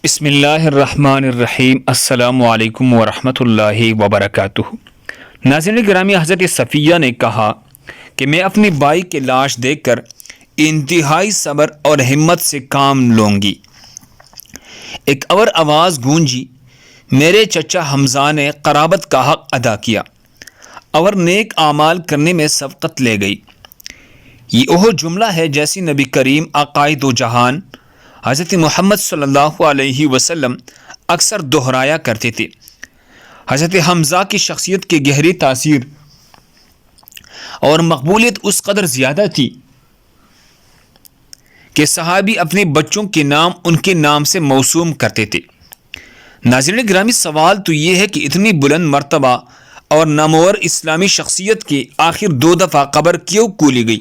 بسم اللہ الرحمن الرحیم۔ السلام علیکم ورحمۃ اللہ وبرکاتہ۔ ناظرین گرامی، حضرت صفیہ نے کہا کہ میں اپنی بائی کی لاش دیکھ کر انتہائی صبر اور ہمت سے کام لوں گی۔ ایک اور آواز گونجی، میرے چچا حمزہ نے قرابت کا حق ادا کیا اور نیک اعمال کرنے میں سبقت لے گئی۔ یہ وہ جملہ ہے جیسی نبی کریم عقائد و جہان حضرت محمد صلی اللہ علیہ وسلم اکثر دہرایا کرتے تھے۔ حضرت حمزہ کی شخصیت کی گہری تاثیر اور مقبولیت اس قدر زیادہ تھی کہ صحابی اپنے بچوں کے نام ان کے نام سے موسوم کرتے تھے۔ ناظرین گرامی، سوال تو یہ ہے کہ اتنی بلند مرتبہ اور نامور اسلامی شخصیت کی آخر 2 دفعہ قبر کیوں کھولی گئی؟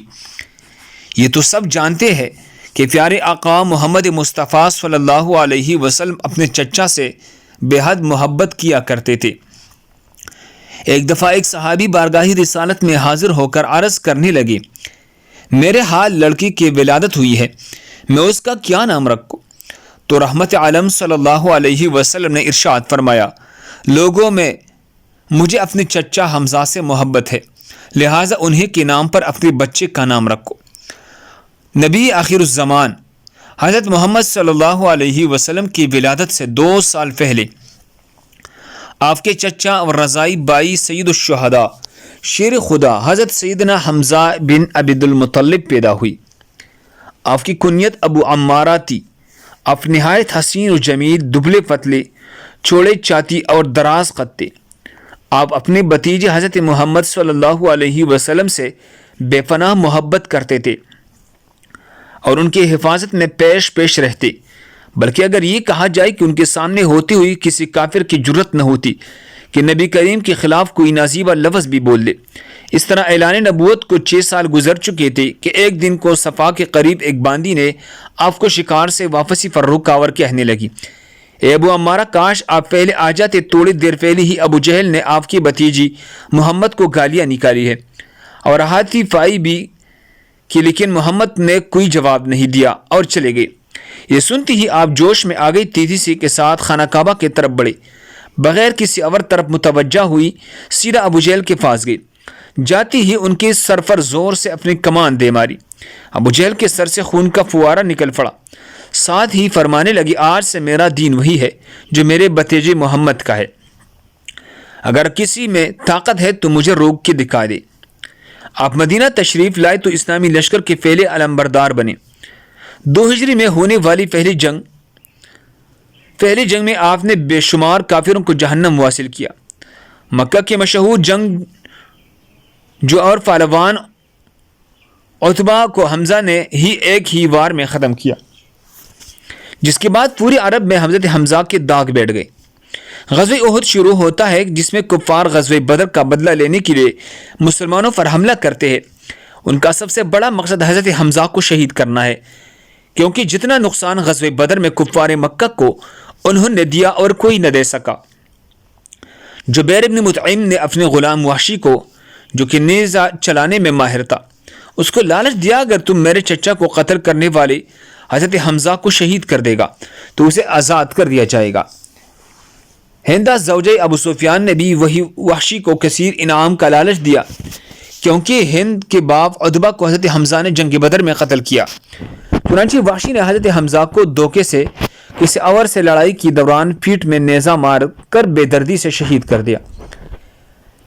یہ تو سب جانتے ہیں کہ پیارے آقا محمد مصطفیٰ صلی اللہ علیہ وسلم اپنے چچا سے بے حد محبت کیا کرتے تھے۔ ایک دفعہ ایک صحابی بارگاہ رسالت میں حاضر ہو کر عرض کرنے لگے، میرے حال لڑکی کی ولادت ہوئی ہے، میں اس کا کیا نام رکھوں؟ تو رحمت عالم صلی اللہ علیہ وسلم نے ارشاد فرمایا، لوگوں میں مجھے اپنے چچا حمزہ سے محبت ہے، لہٰذا انہی کے نام پر اپنے بچے کا نام رکھو۔ نبی آخر الزمان حضرت محمد صلی اللہ علیہ وسلم کی ولادت سے 2 سال پہلے آپ کے چچا اور رضائی بائی سید الشہداء شیر خدا حضرت سیدنا حمزہ بن عبد المطلب پیدا ہوئی۔ آپ کی کنیت ابو عمارہ تھی۔ آپ نہایت حسین و جمیل، دبلے پتلے، چوڑے چاتی اور دراز قد تھے۔ آپ اپنے بھتیجے حضرت محمد صلی اللہ علیہ وسلم سے بے پناہ محبت کرتے تھے اور ان کی حفاظت میں پیش رہتے، بلکہ اگر یہ کہا جائے کہ ان کے سامنے ہوتی ہوئی کسی کافر کی جرت نہ ہوتی کہ نبی کریم کے خلاف کوئی نازیبہ لفظ بھی بول دے۔ اس طرح اعلان نبوت کو 6 سال گزر چکے تھے کہ ایک دن کو صفا کے قریب ایک باندی نے آپ کو شکار سے واپسی پر روکا کہنے لگی، اے ابو عمارہ، کاش آپ پہلے آ جاتے، تھوڑی دیر پہلے ہی ابو جہل نے آپ کی بھتیجی محمد کو گالیاں نکالی ہے اور ہاتھی فائی بھی کہ لیکن محمد نے کوئی جواب نہیں دیا اور چلے گئے۔ یہ سنتی ہی آپ جوش میں آ گئی، تیزی سے کے ساتھ خانہ کعبہ کی طرف بڑھے، بغیر کسی اور طرف متوجہ ہوئی سیدھا ابو جہل کے پاس گئی۔ جاتی ہی ان کے سر پر زور سے اپنی کمان دے ماری۔ ابو جہل کے سر سے خون کا فوارہ نکل پڑا، ساتھ ہی فرمانے لگی، آج سے میرا دین وہی ہے جو میرے بھتیجے محمد کا ہے، اگر کسی میں طاقت ہے تو مجھے روک کے دکھا دے۔ آپ مدینہ تشریف لائے تو اسلامی لشکر کے پہلے علمبردار بنے۔ 2 ہجری میں ہونے والی پہلی جنگ میں آپ نے بے شمار کافروں کو جہنم واصل کیا۔ مکہ کی مشہور جنگ جو اور پہلوان عتبہ کو حمزہ نے ایک ہی وار میں ختم کیا، جس کے بعد پوری عرب میں حضرت حمزہ کے داغ بیٹھ گئے۔ غزوہ احد شروع ہوتا ہے جس میں کفار غزوہ بدر کا بدلہ لینے کے لیے مسلمانوں پر حملہ کرتے ہیں۔ ان کا سب سے بڑا مقصد حضرت حمزہ کو شہید کرنا ہے، کیونکہ جتنا نقصان غزوہ بدر میں کفار مکہ کو انہوں نے دیا اور کوئی نہ دے سکا۔ جبیر بن مطعم نے اپنے غلام وحشی کو، جو کہ نیزہ چلانے میں ماہر تھا، اس کو لالچ دیا، اگر تم میرے چچا کو قتل کرنے والے حضرت حمزہ کو شہید کر دے گا تو اسے آزاد کر دیا جائے گا۔ ہندہ زوجہ ابو سفیان نے بھی وہی وحشی کو کثیر انعام کا لالچ دیا، کیونکہ ہند کے باپ عتبہ کو حضرت حمزہ نے جنگ بدر میں قتل کیا۔ چنانچہ وحشی نے حضرت حمزہ کو دھوکے سے کسی اور سے لڑائی کی دوران پیٹھ میں نیزہ مار کر بے دردی سے شہید کر دیا۔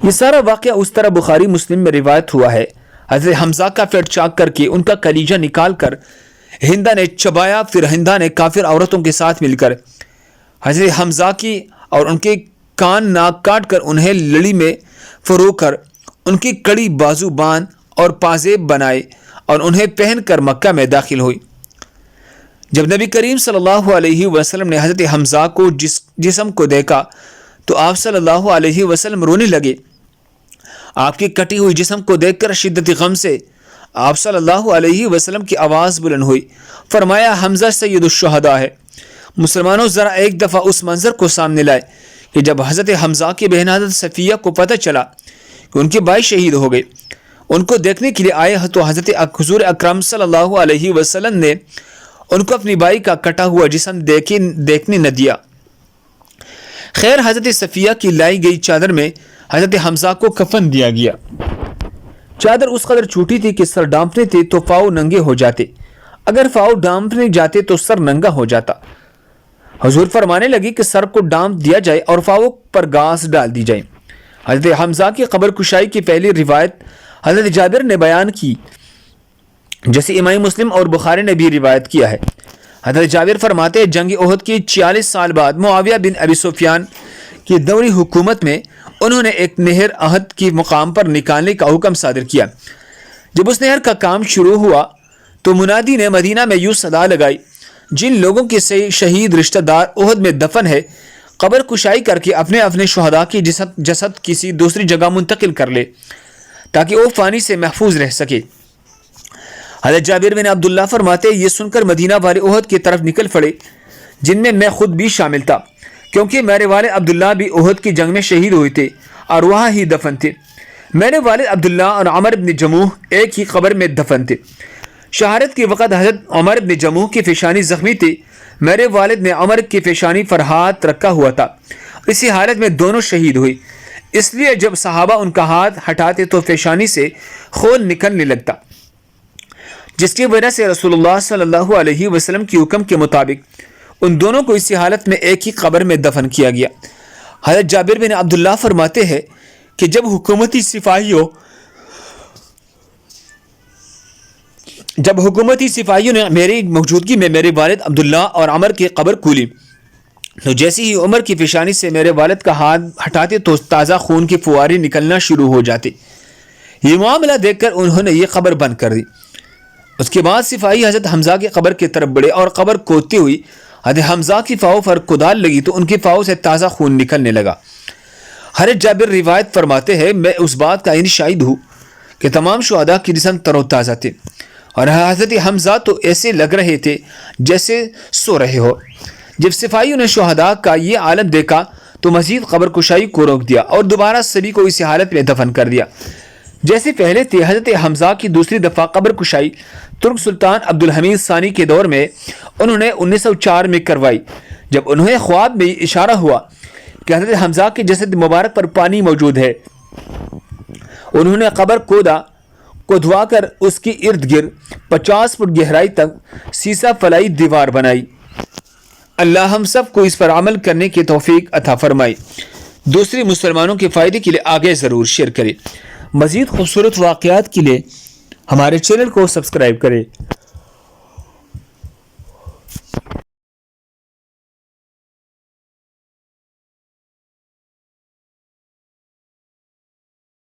یہ سارا واقعہ اس طرح بخاری مسلم میں روایت ہوا ہے، حضرت حمزہ کا پیٹ چاک کر کے ان کا کلیجہ نکال کر ہندہ نے چبایا، پھر ہندہ نے کافر عورتوں کے ساتھ مل کر حضرت حمزہ کی اور ان کے کان ناک کاٹ کر انہیں لڑی میں فرو کر ان کی کڑی بازو باندھ اور پازیب بنائے اور انہیں پہن کر مکہ میں داخل ہوئی۔ جب نبی کریم صلی اللہ علیہ وسلم نے حضرت حمزہ کو جسم کو دیکھا تو آپ صلی اللہ علیہ وسلم رونے لگے۔ آپ کی کٹی ہوئی جسم کو دیکھ کر شدت غم سے آپ صلی اللہ علیہ وسلم کی آواز بلند ہوئی، فرمایا، حمزہ سید الشہداء ہے۔ مسلمانوں ذرا ایک دفعہ اس منظر کو سامنے لائے کہ جب حضرت حمزہ کی بہن حضرت صفیہ کو پتہ چلا کہ ان کے بھائی شہید ہو گئے، ان کو دیکھنے کے لیے آئے تو حضرت حضور اکرم صلی اللہ علیہ وسلم نے ان کو اپنی بائی کا کٹا ہوا جسم دیکھنے نہ دیا۔ خیر حضرت صفیہ کی لائی گئی چادر میں حضرت حمزہ کو کفن دیا گیا۔ چادر اس قدر چھوٹی تھی کہ سر ڈانپنے تھے تو پاؤں ننگے ہو جاتے، اگر پاؤں ڈانپنے جاتے تو سر ننگا ہو جاتا۔ حضور فرمانے لگی کہ سر کو ڈانپ دیا جائے اور پاؤں پر گھاس ڈال دی جائے۔ حضرت حمزہ کی قبر کشائی کی پہلی روایت حضرت جابر نے بیان کی، جیسے امام مسلم اور بخاری نے بھی روایت کیا ہے۔ حضرت جابر فرماتے ہیں جنگ احد کی 46 سال بعد معاویہ بن ابی سفیان کی دوری حکومت میں انہوں نے ایک نہر احد کی مقام پر نکالنے کا حکم صادر کیا۔ جب اس نہر کا کام شروع ہوا تو منادی نے مدینہ میں یوں صدا لگائی، جن لوگوں کے شہید رشتہ دار احد میں دفن ہے قبر کشائی کر کے اپنے اپنے شہداء کی جسد کسی دوسری جگہ منتقل کر لے تاکہ وہ فانی سے محفوظ رہ سکے۔ حضرت جابر بن عبداللہ فرماتے یہ سن کر مدینہ والے احد کی طرف نکل پڑے، جن میں میں خود بھی شامل تھا، کیونکہ میرے والد عبداللہ بھی احد کی جنگ میں شہید ہوئے تھے اور وہاں ہی دفن تھے۔ میرے والد عبداللہ اور عمر بن جموح ایک ہی قبر میں دفن تھے۔ شہادت کے وقت حضرت عمر بن جموح کی پیشانی زخمی تھی، میرے والد نے عمر کی پیشانی پر ہاتھ رکھا ہوا تھا، اسی حالت میں دونوں شہید ہوئے، اس لیے جب صحابہ ان کا ہاتھ ہٹاتے تو پیشانی سے خون نکلنے لگتا، جس کی وجہ سے رسول اللہ صلی اللہ علیہ وسلم کے حکم کے مطابق ان دونوں کو اسی حالت میں ایک ہی قبر میں دفن کیا گیا۔ حضرت جابر بن عبداللہ فرماتے ہیں کہ جب حکومتی سپاہیوں نے میری موجودگی میں میرے والد عبداللہ اور عمر کی قبر کھولی تو جیسے ہی عمر کی پیشانی سے میرے والد کا ہاتھ ہٹاتے تو تازہ خون کی فوارے نکلنا شروع ہو جاتے۔ یہ معاملہ دیکھ کر انہوں نے یہ قبر بند کر دی۔ اس کے بعد سپاہی حضرت حمزہ کی قبر کی طرف بڑھے اور قبر کھودتے ہوئی حضرت حمزہ کی پاؤں پر کدال لگی تو ان کی پاؤں سے تازہ خون نکلنے لگا۔ حضرت جابر روایت فرماتے ہیں میں اس بات کا شاہد ہوں کہ تمام شہداء کی جسم تر و تازہ تھے اور حضرت حمزہ تو ایسے لگ رہے تھے جیسے سو رہے ہو۔ جب سپاہیوں نے شہداء کا یہ عالم دیکھا تو مزید قبر کشائی کو روک دیا اور دوبارہ سبھی کو اسی حالت میں دفن کر دیا جیسے پہلے تھے۔ حضرت حمزہ کی دوسری دفعہ قبر کشائی ترک سلطان عبدالحمید ثانی کے دور میں انہوں نے 1904 میں کروائی، جب انہیں خواب میں اشارہ ہوا کہ حضرت حمزہ کے جسد مبارک پر پانی موجود ہے۔ انہوں نے قبر کھودوا کر اس کی ارد گرد 50 فٹ گہرائی تک سیسا فلائی دیوار بنائی۔ اللہ ہم سب کو اس پر عمل کرنے کی توفیق عطا فرمائے۔ دوسرے مسلمانوں کے فائدے کے لیے آگے ضرور شیئر کریں۔ مزید خوبصورت واقعات کے لیے ہمارے چینل کو سبسکرائب کریں۔